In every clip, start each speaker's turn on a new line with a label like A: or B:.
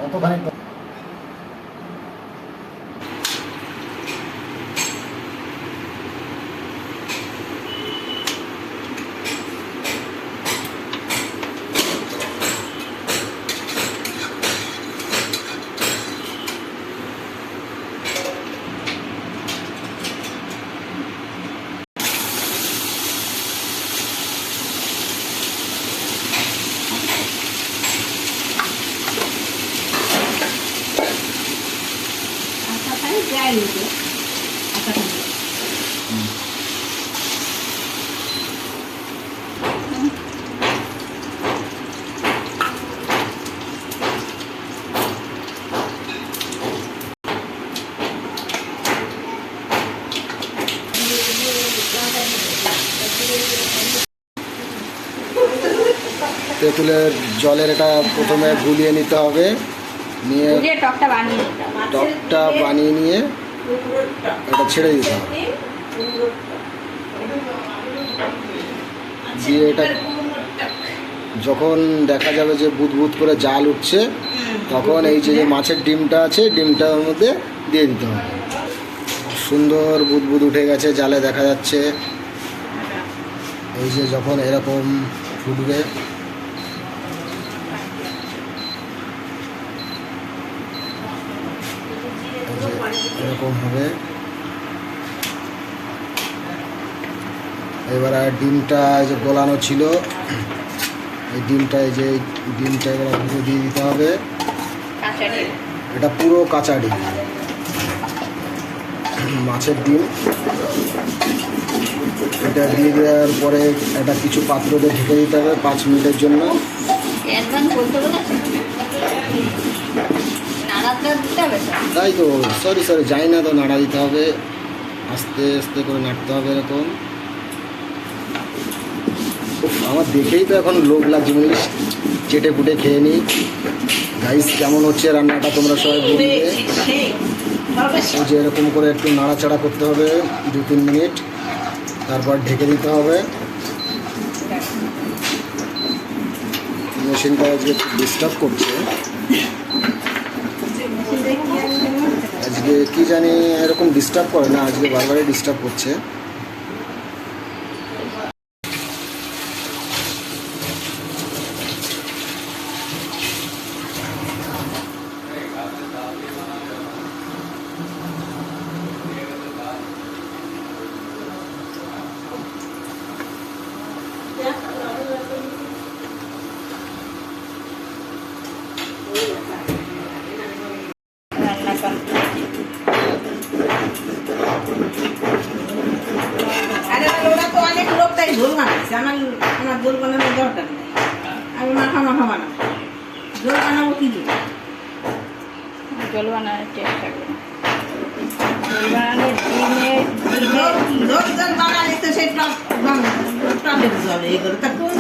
A: কতখানি তেঁতুলের জলের এটা প্রথমে গুলিয়ে নিতে হবে, নিয়ে টকটা বানিয়ে নিয়ে এটা ছেড়ে দিতে হবে, দিয়ে এটা যখন দেখা যাবে যে বুদবুদ করে জাল উঠছে তখন এই যে মাছের ডিমটা আছে ডিমটার মধ্যে দিয়ে দিতে হবে। সুন্দর বুদবুদ উঠে গেছে, জালে দেখা যাচ্ছে। এই যে যখন এরকম ফুটবে এরকম হবে। এবার আর ডিমটা যে গলানো ছিল এই ডিমটা এবার পুরো দিয়ে দিতে হবে। এটা পুরো কাঁচা ডিম, মাছের ডিম। এটা দিয়ে দেওয়ার পরে এটা কিছু পাত্রতে ঢেকে দিতে হবে 5 মিনিটের জন্য। তাই তো, সরি যাই না তো, নাড়া দিতে হবে, আস্তে আস্তে করে নাড়তে হবে এরকম। আমার দেখেই তো এখন লোভ লাগছে, মানে চেটে পুটে খেয়ে নিই। গাইস কেমন হচ্ছে রান্নাটা তোমরা সবাই বলবে। যে এরকম করে একটু নাড়াচাড়া করতে হবে 2-3 মিনিট, তারপর ঢেকে দিতে হবে। মেশিনটা আজকে ডিস্টার্ব করছে, আজকে কি জানি এরকম ডিস্টার্ব করে না, আজকে বারবারই ডিস্টার্ব করছে।
B: ঝোল বানাইছে, আমার ঝোল বানানোর দরকার নেই। আমি মাখা বানাবো। ঝোল বানাবো কি
C: ঝোল বানানোর টেস্ট থাকবে। ঝোল বানানোর
B: ঝোল বানালে তো সেই টক টকের জল এগুলো তা কোন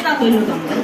B: টক হইল তোমরা